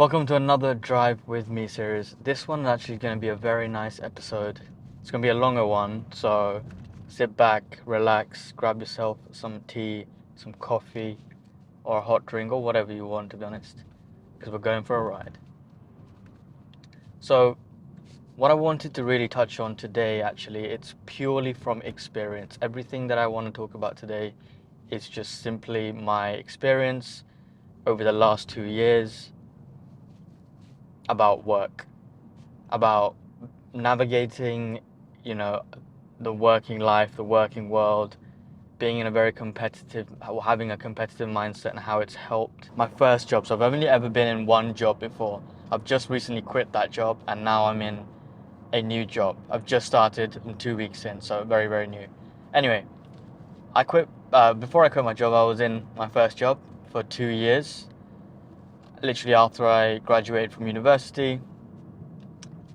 Welcome to another Drive With Me series. This one is actually going to be a very nice episode. It's going to be a longer one, so sit back, relax, grab yourself some tea, some coffee, or a hot drink, or whatever you want, to be honest, because we're going for a ride. So, what I wanted to really touch on today, actually, it's purely from experience. Everything that I want to talk about today is just simply my experience over the last 2 years about work, about navigating, you know, the working life, the working world, being in a very competitive, having a competitive mindset, and how it's helped my first job. So I've only ever been in one job before. I've just recently quit that job, and now I'm in a new job. I've just started in 2 weeks in, so very, very new. Anyway, I quit, before I quit my job, I was in my first job for 2 years. Literally after I graduated from university,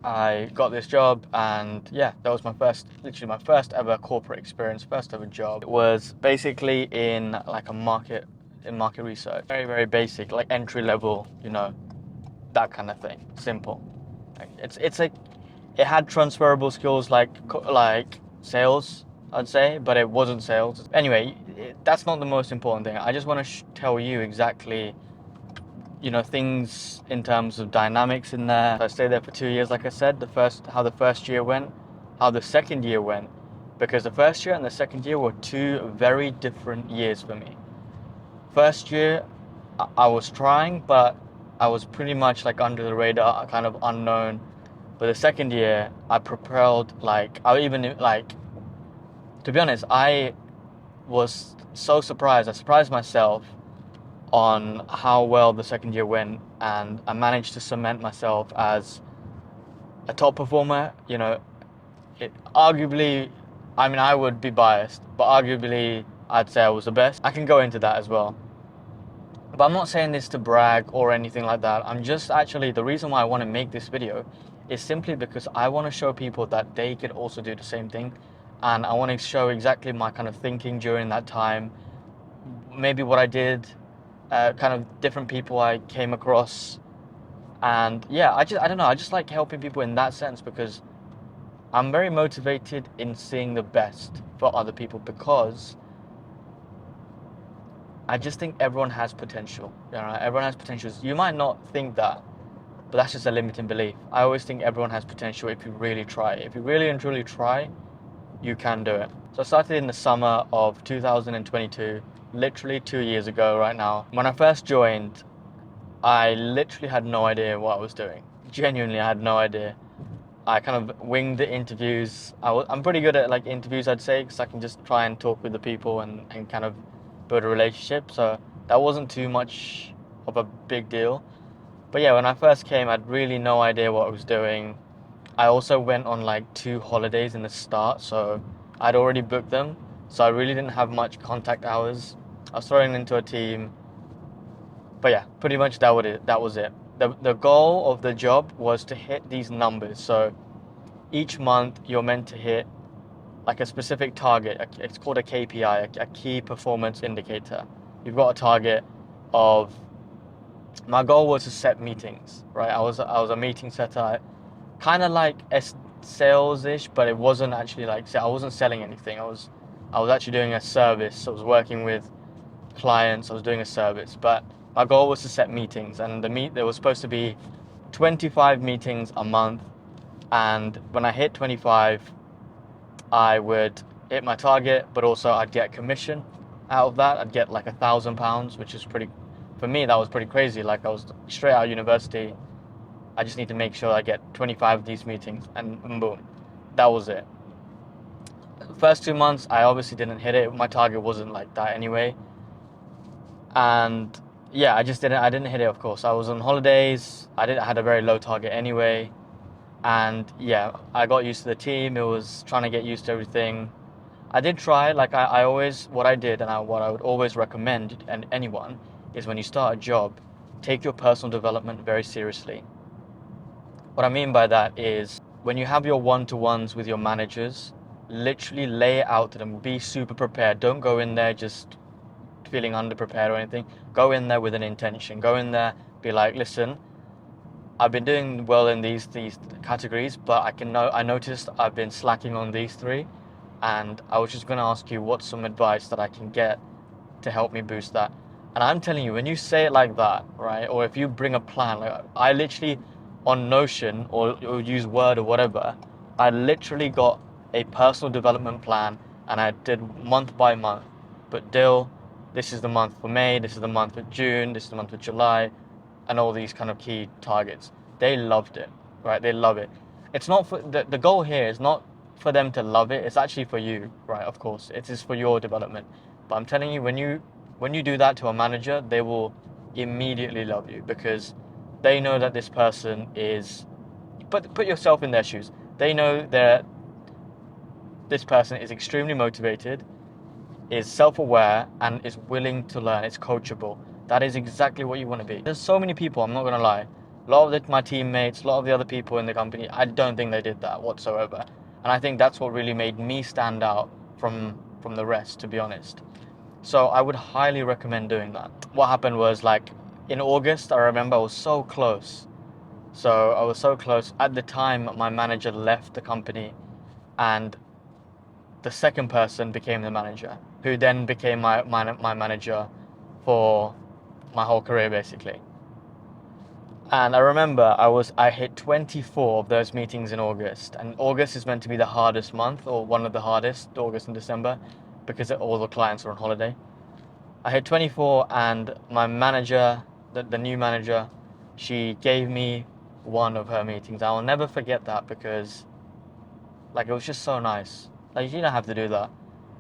I got this job, and yeah, that was literally my first ever corporate experience, first ever job. It was basically in like in market research. Very, very basic, like entry level, that kind of thing. Simple. Like, it had transferable skills like sales, I'd say, but it wasn't sales. Anyway, that's not the most important thing. I just want to tell you exactly things in terms of dynamics in there. I stayed there for 2 years, like I said, how the first year went, how the second year went, because the first year and the second year were two very different years for me. First year, I was trying, but I was pretty much like under the radar, kind of unknown. But the second year, I propelled, to be honest, I was so surprised. I surprised myself on how well the second year went, and I managed to cement myself as a top performer. Arguably, I mean, I would be biased, but arguably, I'd say I was the best. I can go into that as well. But I'm not saying this to brag or anything like that. I'm just actually, the reason why I want to make this video is simply because I want to show people that they could also do the same thing. And I want to show exactly my kind of thinking during that time, maybe what I did, kind of different people I came across. And yeah, I don't know, I just like helping people in that sense, because I'm very motivated in seeing the best for other people, because I just think everyone has potential. Everyone has potential. You might not think that, but that's just a limiting belief. I always think everyone has potential if you really try. If you really and truly try, you can do it. So I started in the summer of 2022, literally 2 years ago right now. When I first joined, I literally had no idea what I was doing. Genuinely, I had no idea. I kind of winged the interviews. I'm pretty good at like interviews, I'd say, because I can just try and talk with the people and kind of build a relationship. So that wasn't too much of a big deal. But yeah, when I first came, I had really no idea what I was doing. I also went on like 2 holidays in the start, so I'd already booked them. So I really didn't have much contact hours. I was thrown into a team. But yeah, pretty much that was it. The goal of the job was to hit these numbers. So each month you're meant to hit like a specific target. It's called a KPI, a key performance indicator. You've got a target of. My goal was to set meetings, right? I was a meeting setter, kind of like sales-ish, but it wasn't actually like, I wasn't selling anything. I was actually doing a service. I was working with clients. I was doing a service, but my goal was to set meetings, and there was supposed to be 25 meetings a month, and when I hit 25, I would hit my target, but also I'd get commission out of that. I'd get like £1,000, which is for me, that was pretty crazy. Like, I was straight out of university. I just need to make sure I get 25 of these meetings, and boom, that was it. The first 2 months, I obviously didn't hit it. My target wasn't like that anyway. And yeah, I didn't hit it, of course. I was on holidays. I had a very low target anyway. And yeah, I got used to the team. It was trying to get used to everything. I did try, like I always, what I did, and what I would always recommend and anyone is, when you start a job, take your personal development very seriously. What I mean by that is, when you have your one-to-ones with your managers, literally lay it out to them. Be super prepared. Don't go in there just feeling underprepared or anything. Go in there with an intention. Go in there, be like, listen, I've been doing well in these categories, but I noticed I've been slacking on these three, and I was just going to ask you what's some advice that I can get to help me boost that. And I'm telling you, when you say it like that, right, or if you bring a plan, like I literally on Notion or use Word or whatever, I literally got a personal development plan and I did month by month. But Dill, this is the month for May, this is the month for June, this is the month for July, and all these kind of key targets. They loved it, right? They love it. It's not for the goal here is not for them to love it. It's actually for you, right? Of course, it is for your development. But I'm telling you, when you do that to a manager, they will immediately love you because they know that this person is. Put yourself in their shoes. They know that this person is extremely motivated, is self-aware, and is willing to learn. It's coachable. That is exactly what you want to be. There's so many people, I'm not going to lie. A lot of my teammates, a lot of the other people in the company, I don't think they did that whatsoever. And I think that's what really made me stand out from the rest, to be honest. So I would highly recommend doing that. What happened was, like, in August, I remember I was so close. So I was so close. At the time, my manager left the company, and the second person became the manager, who then became my manager for my whole career, basically. And I remember I hit 24 of those meetings in August, and August is meant to be the hardest month, or one of the hardest, August and December, because all the clients are on holiday. I hit 24, and my manager, the new manager, she gave me one of her meetings. I will never forget that because, like, it was just so nice. Like, you don't have to do that.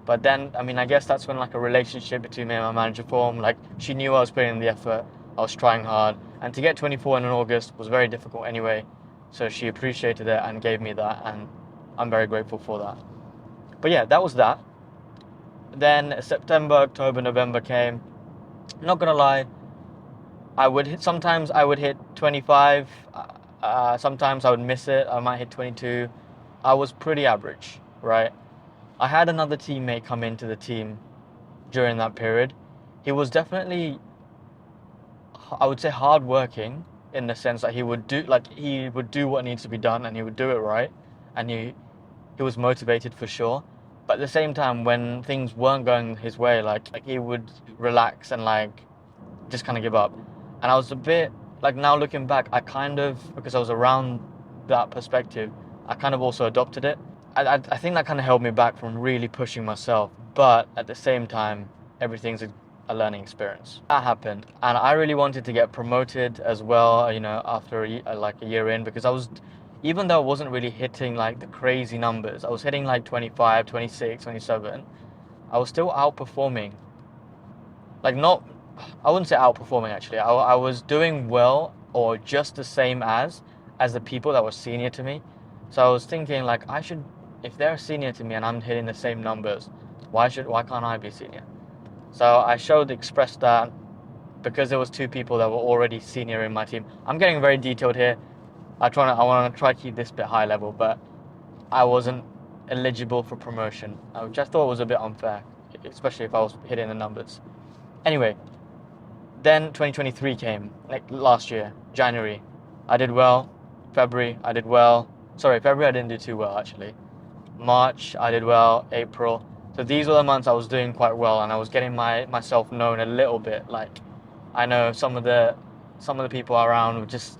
But then, I mean, I guess that's when, like, a relationship between me and my manager formed. Like, she knew I was putting in the effort, I was trying hard, and to get 24 in August was very difficult anyway. So she appreciated it and gave me that, and I'm very grateful for that. But yeah, that was that. Then September, October, November came. Not gonna lie, sometimes I would hit 25. Sometimes I would miss it. I might hit 22. I was pretty average, right? I had another teammate come into the team during that period. He was definitely, I would say, hardworking in the sense that he would do what needs to be done and he would do it right, and he was motivated for sure. But at the same time, when things weren't going his way, like he would relax and like just kind of give up. And I was a bit like, now looking back, I kind of, because I was around that perspective, I kind of also adopted it. I think that kind of held me back from really pushing myself, but at the same time, everything's a learning experience. That happened, and I really wanted to get promoted as well, you know, after a year in, because even though I wasn't really hitting like the crazy numbers, I was hitting like 25, 26, 27, I was still outperforming. Like, not, I wouldn't say outperforming actually, I was doing well or just the same as the people that were senior to me. So I was thinking, like, if they're senior to me and I'm hitting the same numbers, why can't I be senior? So I expressed that because there was two people that were already senior in my team. I'm getting very detailed here. I want to try to keep this a bit high level, but I wasn't eligible for promotion, which I thought was a bit unfair, especially if I was hitting the numbers. Anyway, then 2023 came, like last year, January. I did well. February, I did well. Sorry, February I didn't do too well actually. March, I did well. April. So these were the months I was doing quite well, and I was getting myself known a little bit. Like, I know some of the people around were just,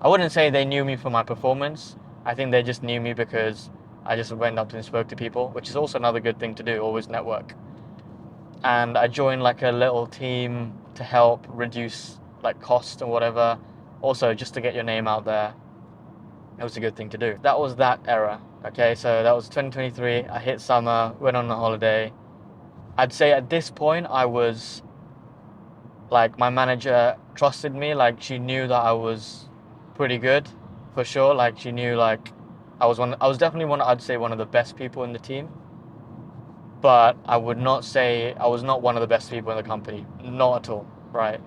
I wouldn't say they knew me for my performance. I think they just knew me because I just went up and spoke to people, which is also another good thing to do, always network. And I joined like a little team to help reduce like cost or whatever. Also, just to get your name out there. It was a good thing to do. That was that era. Okay, so that was 2023. I hit summer, went on a holiday. I'd say at this point I was like, my manager trusted me. Like, she knew that I was pretty good for sure. Like, she knew like I was definitely I'd say one of the best people in the team. But I would not say I was not one of the best people in the company. Not at all, right?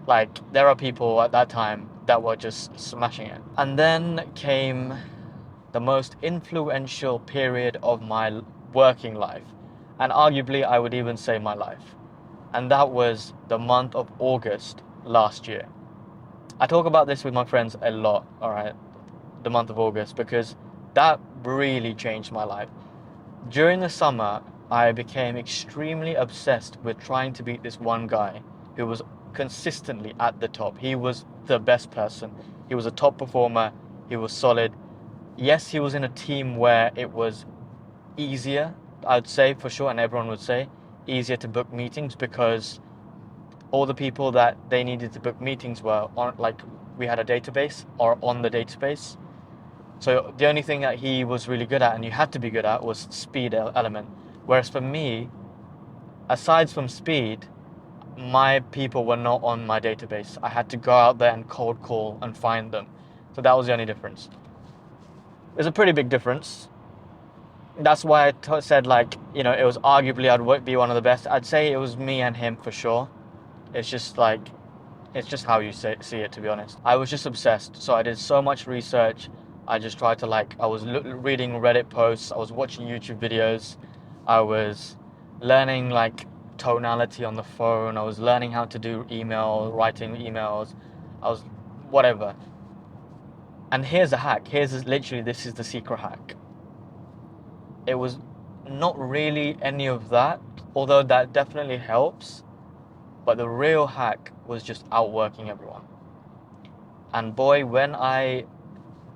Like, there are people at that time that were just smashing it. And then came the most influential period of my working life, and arguably I would even say my life. And that was the month of August last year. I talk about this with my friends a lot, all right, the month of August, because that really changed my life. During the summer, I became extremely obsessed with trying to beat this one guy who was consistently at the top. He was the best person. He was a top performer. He was solid. Yes, he was in a team where it was easier, I'd say for sure, and everyone would say, easier to book meetings because all the people that they needed to book meetings were on, like, we had a database or on the database. So the only thing that he was really good at, and you had to be good at, was speed element. Whereas for me, aside from speed, my people were not on my database. I had to go out there and cold call and find them. So that was the only difference. There's a pretty big difference. That's why I said, like, you know, it was arguably I'd be one of the best. I'd say it was me and him for sure. It's just like, it's just how you see it, to be honest. I was just obsessed. So I did so much research. I just tried to, like, I was reading Reddit posts. I was watching YouTube videos. I was learning, like, tonality on the phone. I was learning how to do writing emails. I was, whatever. And here's a hack. This is the secret hack. It was not really any of that, although that definitely helps. But the real hack was just outworking everyone. And boy, when I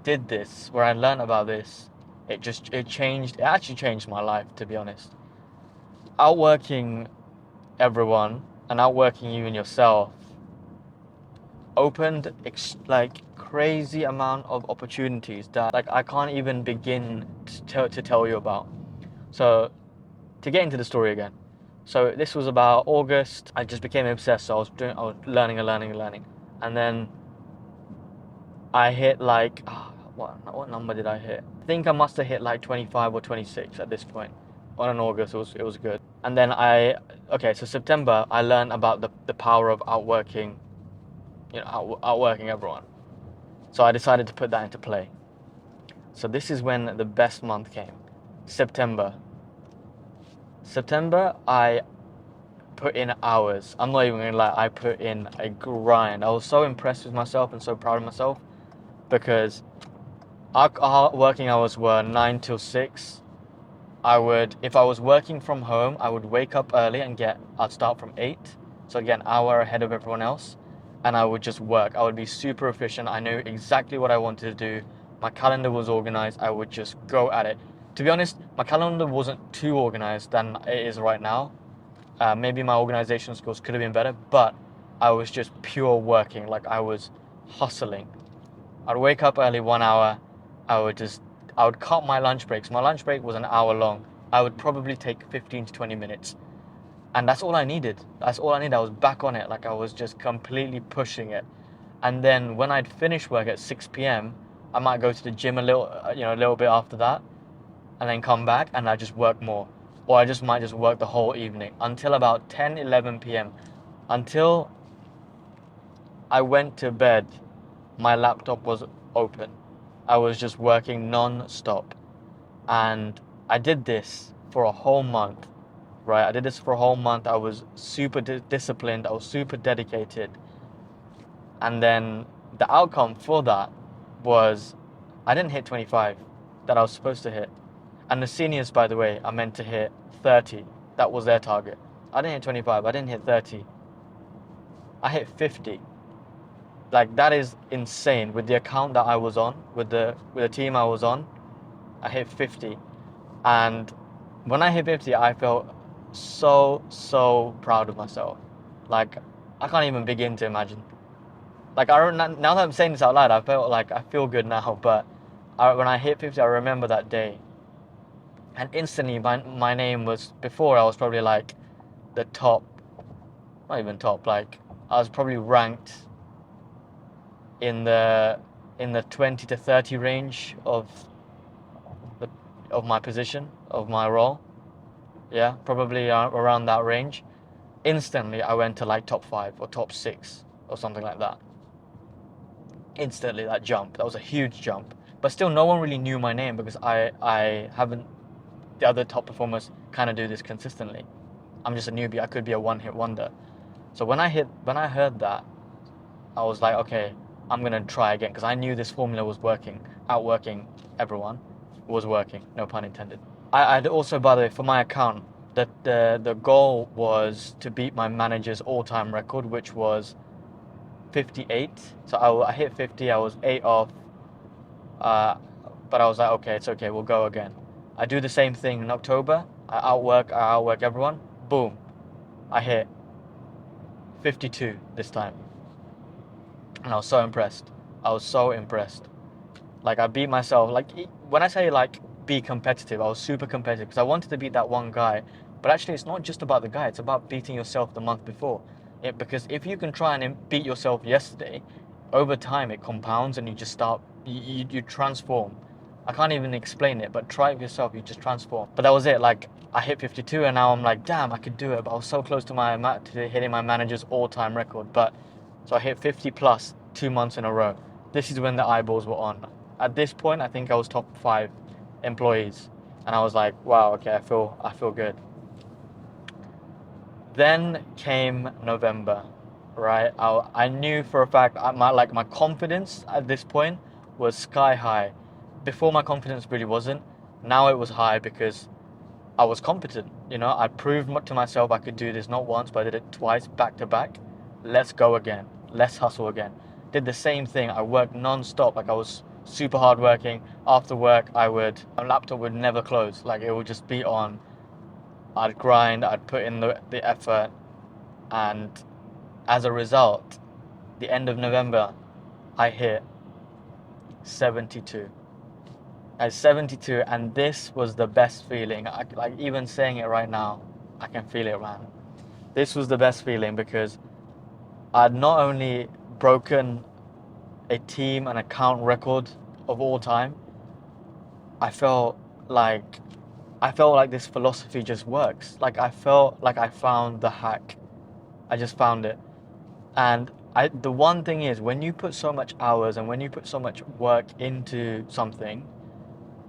did this, where I learned about this, it actually changed my life, to be honest. Outworking everyone and outworking you and yourself opened like crazy amount of opportunities that, like, I can't even begin to tell you about. So to get into the story again, so this was about August. I just became obsessed. So I was learning, and then I hit like what number did I hit? I think I must have hit like 25 or 26 at this point. On an August, it was good. And then so September, I learned about the power of outworking, outworking everyone. So I decided to put that into play. So this is when the best month came, September. I put in hours. I'm not even gonna lie, I put in a grind. I was so impressed with myself and so proud of myself because our working hours were 9 till 6. If I was working from home, I would wake up early and I'd start from 8. So again, an hour ahead of everyone else. And I would just work. I would be super efficient. I knew exactly what I wanted to do. My calendar was organized. I would just go at it. To be honest, my calendar wasn't too organized than it is right now. Maybe my organization skills could have been better, but I was just pure working. Like, I was hustling. I'd wake up early 1 hour. I would cut my lunch breaks. My lunch break was an hour long. I would probably take 15 to 20 minutes. And that's all I needed. I was back on it. Like, I was just completely pushing it. And then when I'd finish work at 6 p.m., I might go to the gym a little bit after that, and then come back and I just work more. Or I might just work the whole evening until about 10, 11 p.m. Until I went to bed, my laptop was open. I was just working non-stop. And I did this for a whole month, right? I did this for a whole month. I was super disciplined. I was super dedicated. And then the outcome for that was I didn't hit 25 that I was supposed to hit. And the seniors, by the way, are meant to hit 30. That was their target. I didn't hit 25. I didn't hit 30. I hit 50. Like, that is insane. With the account that I was on, with the team I was on, I hit 50. And when I hit 50, I felt so proud of myself. Like, I can't even begin to imagine. Like, now that I'm saying this out loud, I feel good now. But when I hit 50, I remember that day. And instantly, my name was, before I was probably like the top, not even top, like I was probably ranked in the 20 to 30 range of my position, of my role. Yeah, probably around that range. Instantly, I went to like top 5 or top 6 or something like that. Instantly, that was a huge jump. But still, no one really knew my name because I haven't, the other top performers kind of do this consistently. I'm just a newbie. I could be a one-hit wonder. So when I heard that, I was like, okay, I'm gonna try again because I knew this formula was working, outworking everyone, was working. No pun intended. I'd also, by the way, for my account, that the goal was to beat my manager's all-time record, which was 58. So I hit 50. I was 8 off. But I was like, okay, it's okay. We'll go again. I do the same thing in October. I outwork everyone. Boom, I hit 52 this time, and I was so impressed. I was so impressed. Like I beat myself. Like when I say like be competitive, I was super competitive because I wanted to beat that one guy. But actually, it's not just about the guy. It's about beating yourself the month before. Because if you can try and beat yourself yesterday, over time it compounds and you just start. You transform. I can't even explain it, but try it yourself. You just transform. But that was it. Like I hit 52, and now I'm like, damn, I could do it. But I was so close to hitting my manager's all-time record. But so I hit 50 plus 2 months in a row. This is when the eyeballs were on. At this point, I think I was top 5 employees, and I was like, wow, okay, I feel good. Then came November, right? I knew for a fact my confidence at this point was sky high. Before, my confidence really wasn't. Now it was high because I was competent. You know, I proved to myself I could do this not once, but I did it twice back to back. Let's go again. Let's hustle again. Did the same thing. I worked non-stop. Like I was super hard working. After work, my laptop would never close. Like it would just be on. I'd grind. I'd put in the effort, and as a result, the end of November, I hit 72. At 72, and this was the best feeling. Like even saying it right now, I can feel it, man. This was the best feeling because I'd not only broken a team and account record of all time, I felt like this philosophy just works. Like I felt like I found the hack. I just found it. And the one thing is, when you put so much hours and when you put so much work into something,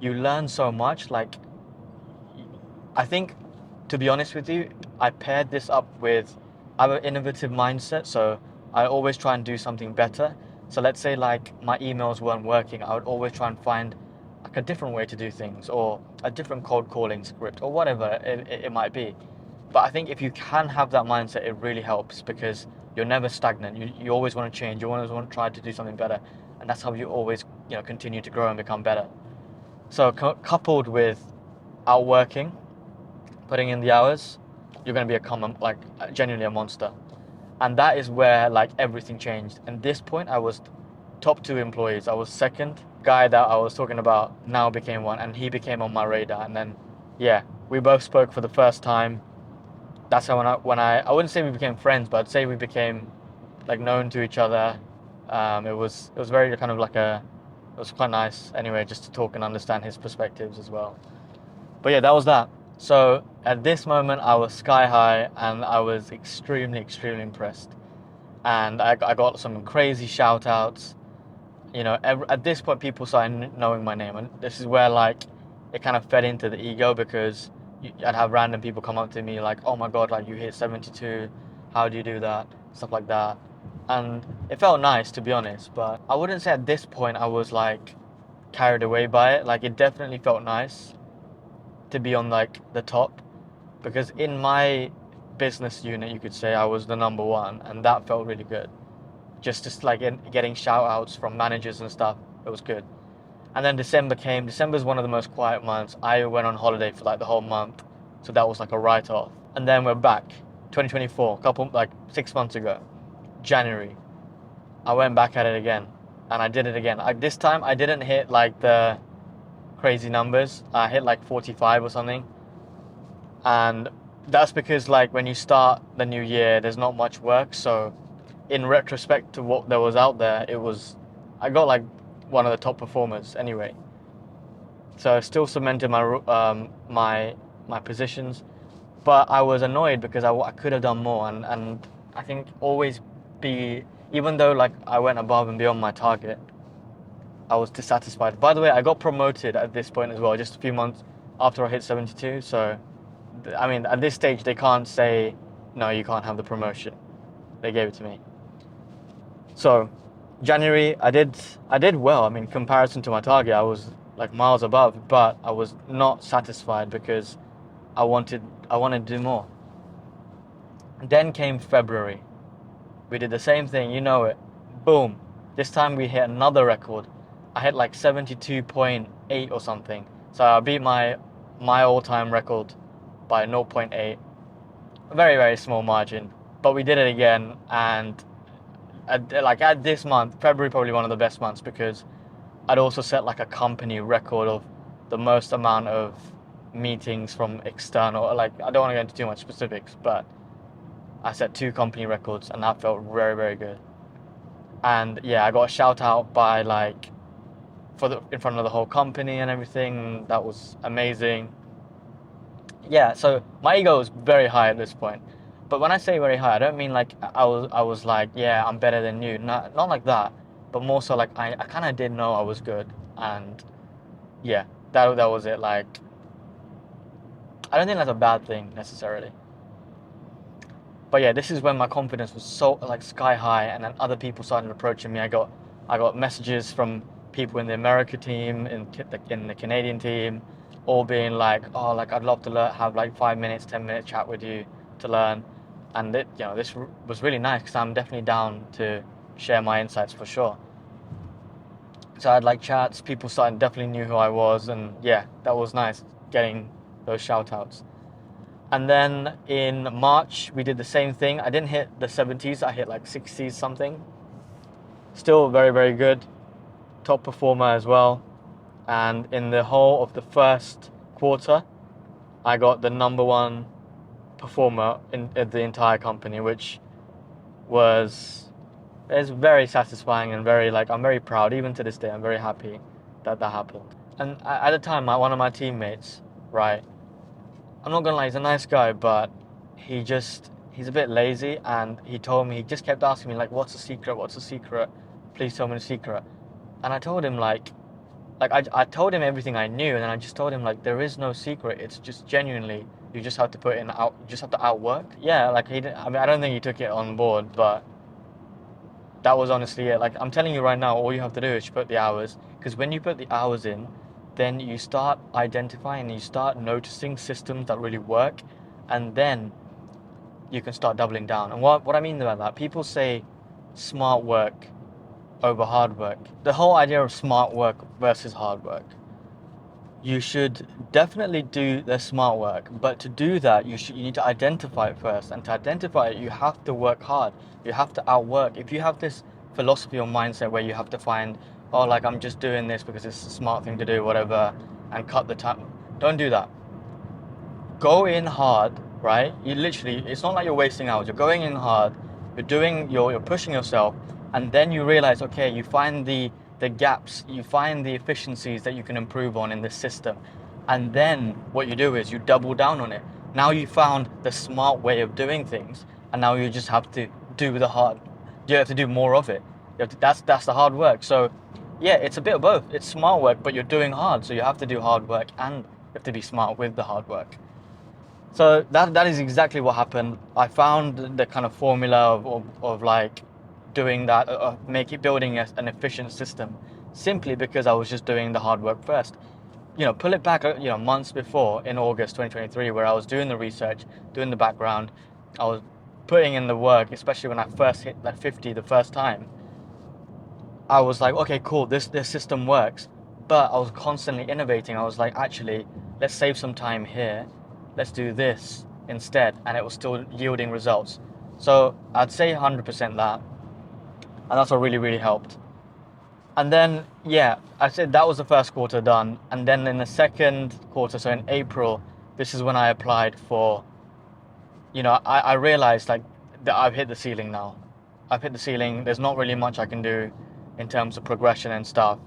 you learn so much. Like I think, to be honest with you, I paired this up with I have an innovative mindset, so I always try and do something better. So let's say like my emails weren't working, I would always try and find like a different way to do things, or a different cold calling script, or whatever it might be. But I think if you can have that mindset, it really helps because you're never stagnant. You always want to change. You always want to try to do something better, and that's how you always continue to grow and become better. So coupled with outworking, putting in the hours, you're going to become genuinely a monster. And that is where like everything changed. At this point, I was top 2 employees. I was second. Guy that I was talking about now became one, and he became on my radar. And then, yeah, we both spoke for the first time. That's how I wouldn't say we became friends, but I'd say we became like known to each other. It was very kind of it was quite nice anyway, just to talk and understand his perspectives as well. But yeah, that was that. So at this moment, I was sky high, and I was extremely, extremely impressed. And I got some crazy shout outs. At this point, people started knowing my name, and this is where like it kind of fed into the ego because I'd have random people come up to me like, "Oh my God, like you hit 72, how do you do that?" Stuff like that, and it felt nice, to be honest. But I wouldn't say at this point I was like carried away by it. Like it definitely felt nice to be on like the top, because in my business unit, you could say I was the number one, and that felt really good. Just like getting shout outs from managers and stuff, it was good. And then December came. December's one of the most quiet months. I went on holiday for like the whole month, so that was like a write off. And then we're back, 2024, like 6 months ago, January. I went back at it again, and I did it again. This time I didn't hit like the crazy numbers. I hit like 45 or something, and that's because like when you start the new year, there's not much work. So in retrospect to what there was out there, I got like one of the top performers anyway. So I still cemented my positions, but I was annoyed because I could have done more, and I think always even though like I went above and beyond my target, I was dissatisfied. By the way, I got promoted at this point as well, just a few months after I hit 72. So, I mean, at this stage, they can't say, no, you can't have the promotion. They gave it to me. So, January, I did well. I mean, in comparison to my target, I was like miles above, but I was not satisfied because I wanted to do more. Then came February. We did the same thing, you know it. Boom. This time we hit another record. I hit like 72.8 or something. So I beat my all-time record by 0.8. A very, very small margin. But we did it again, and at this month, February probably one of the best months because I'd also set like a company record of the most amount of meetings from external. Like, I don't want to go into too much specifics, but I set 2 company records, and that felt very, very good. And yeah, I got a shout out by like in front of the whole company and everything. That was amazing. Yeah, so my ego was very high at this point. But when I say very high, I don't mean like I was like, yeah, I'm better than you. Not like that. But more so like I kind of did know I was good, and yeah, that was it. Like, I don't think that's a bad thing necessarily. But yeah, this is when my confidence was so like sky high, and then other people started approaching me. I got messages from people in the America team, in the Canadian team, all being like, oh, like I'd love to have like 5 minutes, 10 minute chat with you to learn, and this was really nice because I'm definitely down to share my insights for sure. So I had like chats, people started definitely knew who I was, and yeah, that was nice getting those shout outs. And then in March, we did the same thing. I didn't hit the 70s, I hit like 60s something. Still very, very good. Top performer as well. And in the whole of the first quarter, I got the #1 performer in the entire company, which is very satisfying and very like I'm very proud. Even to this day, I'm very happy that that happened. And at the time, one of my teammates, right, I'm not gonna lie, he's a nice guy, but he's a bit lazy, and he told me, he just kept asking me like, what's the secret? What's the secret? Please tell me the secret. And I told him I told him everything I knew, and then I just told him like there is no secret. It's just genuinely you just have to you just have to outwork. Yeah, like he didn't, I mean, I don't think he took it on board, but that was honestly it. Like, I'm telling you right now, all you have to do is put the hours, because when you put the hours in, then you start identifying, you start noticing systems that really work, and then you can start doubling down. And what I mean by that, people say smart work over hard work. The whole idea of smart work versus hard work. You should definitely do the smart work, but to do that, you need to identify it first. And to identify it, you have to work hard. You have to outwork. If you have this philosophy or mindset where you have to find, oh, like I'm just doing this because it's a smart thing to do, whatever, and cut the time, don't do that. Go in hard, right? You literally, it's not like you're wasting hours. You're going in hard. You're pushing yourself, and then you realize, okay, you find the gaps, you find the efficiencies that you can improve on in the system, and then what you do is you double down on it. Now you found the smart way of doing things, and now you just have to do the hard. You have to do more of it. That's the hard work. So yeah, it's a bit of both. It's smart work, but you're doing hard, so you have to do hard work, and you have to be smart with the hard work. So that is exactly what happened. I found the kind of formula of like doing that, building an efficient system, simply because I was just doing the hard work first. Pull it back, months before in August 2023, where I was doing the research, doing the background, I was putting in the work, especially when I first hit that 50 the first time. I was like, okay, cool, this system works, but I was constantly innovating. I was like, actually, let's save some time here. Let's do this instead, and it was still yielding results. So I'd say 100% that, and that's what really, really helped. And then, yeah, I said that was the first quarter done, and then in the second quarter, so in April, this is when I applied for, I realized like that I've hit the ceiling now. I've hit the ceiling. There's not really much I can do in terms of progression and stuff.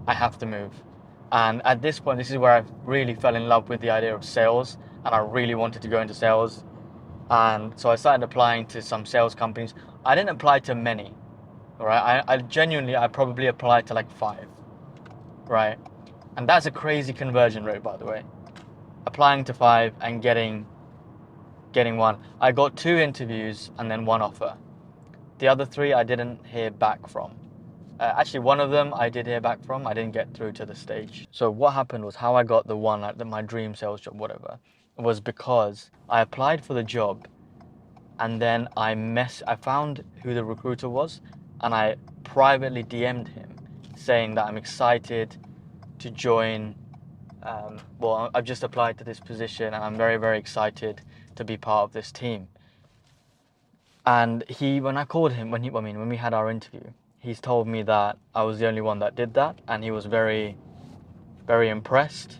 I have to move. And at this point, this is where I really fell in love with the idea of sales, and I really wanted to go into sales. And so I started applying to some sales companies. I didn't apply to many, right? I probably applied to like 5, right? And that's a crazy conversion rate, by the way. Applying to 5 and getting 1. I got 2 interviews and then 1 offer. The other 3 I didn't hear back from. Actually, one of them I did hear back from. I didn't get through to the stage. So what happened was how I got the one, like my dream sales job, whatever, was because I applied for the job, and then I found who the recruiter was, and I privately DM'd him saying that I'm excited to join. Well, I've just applied to this position, and I'm very, very excited to be part of this team. And when I called him, when we had our interview, he's told me that I was the only one that did that, and he was very, very impressed.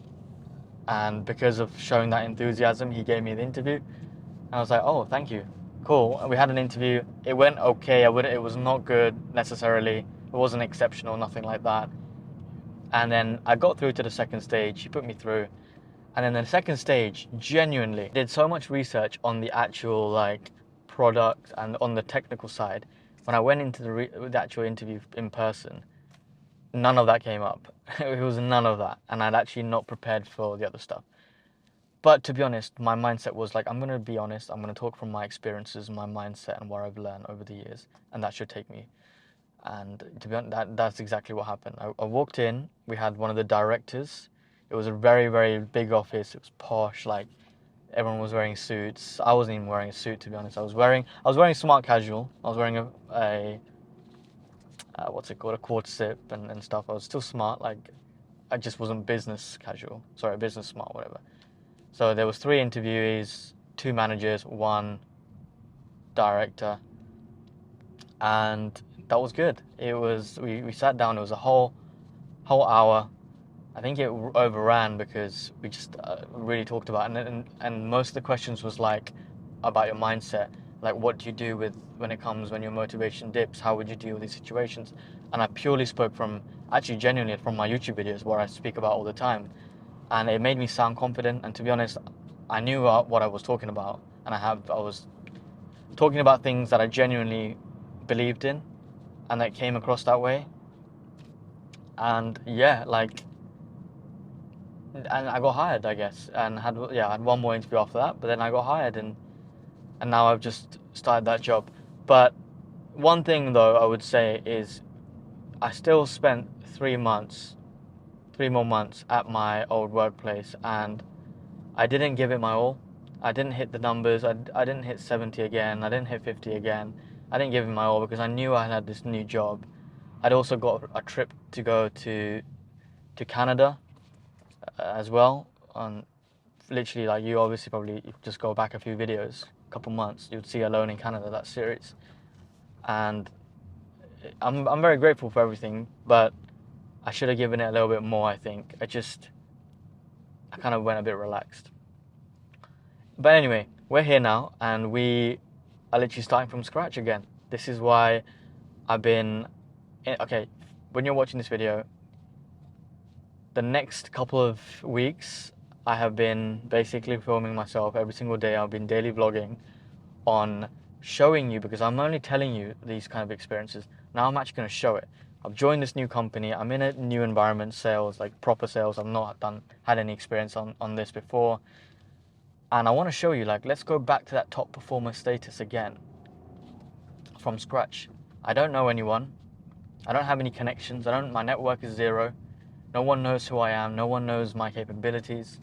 And because of showing that enthusiasm, he gave me the interview. And I was like, oh, thank you, cool. And we had an interview. It went okay. It was not good necessarily. It wasn't exceptional, nothing like that. And then I got through to the second stage. He put me through. And then the second stage, genuinely, did so much research on the actual like product and on the technical side. When I went into the actual interview in person, none of that came up. It was none of that, and I'd actually not prepared for the other stuff. But to be honest, my mindset was like, I'm gonna be honest. I'm gonna talk from my experiences, my mindset, and what I've learned over the years, and that should take me. And to be honest, that's exactly what happened. I walked in. We had one of the directors. It was a very, very big office. It was posh. Like everyone was wearing suits. I wasn't even wearing a suit, to be honest. I was wearing smart casual. I was wearing a what's it called, a quarter zip and stuff. I was still smart. Like I just wasn't business casual. Sorry, business smart, whatever. So there was 3 interviewees, 2 managers, 1 director, and that was good. It was we sat down. It was a whole hour. I think it overran because we just really talked about it. And most of the questions was like about your mindset, like what do you do when your motivation dips? How would you deal with these situations? And I purely spoke from actually genuinely from my YouTube videos where I speak about all the time, and it made me sound confident. And to be honest, I knew what I was talking about, and I was talking about things that I genuinely believed in, and that came across that way. And yeah, like. And I got hired, I guess, and had one more interview after that. But then I got hired, and now I've just started that job. But one thing though I would say is I still spent 3 more months at my old workplace, and I didn't give it my all. I didn't hit the numbers. I didn't hit 70 again. I didn't hit 50 again. I didn't give it my all because I knew I had this new job. I'd also got a trip to go to Canada as well. On literally, like, you obviously probably just go back a few videos, a couple months, you'd see Alone in Canada, that series. And I'm very grateful for everything, but I should have given it a little bit more, I think. I kind of went a bit relaxed. But anyway, we're here now, and we are literally starting from scratch again. This is why okay, when you're watching this video, the next couple of weeks, I have been basically filming myself every single day. I've been daily vlogging on showing you, because I'm only telling you these kind of experiences. Now I'm actually going to show it. I've joined this new company. I'm in a new environment, sales, like proper sales. I've not had any experience on this before. And I want to show you, like, let's go back to that top performer status again from scratch. I don't know anyone. I don't have any connections. My network is 0. No one knows who I am. No one knows my capabilities.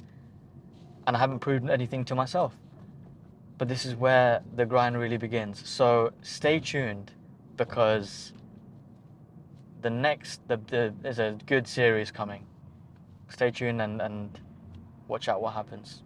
And I haven't proven anything to myself. But this is where the grind really begins. So stay tuned, because there's a good series coming. Stay tuned and watch out what happens.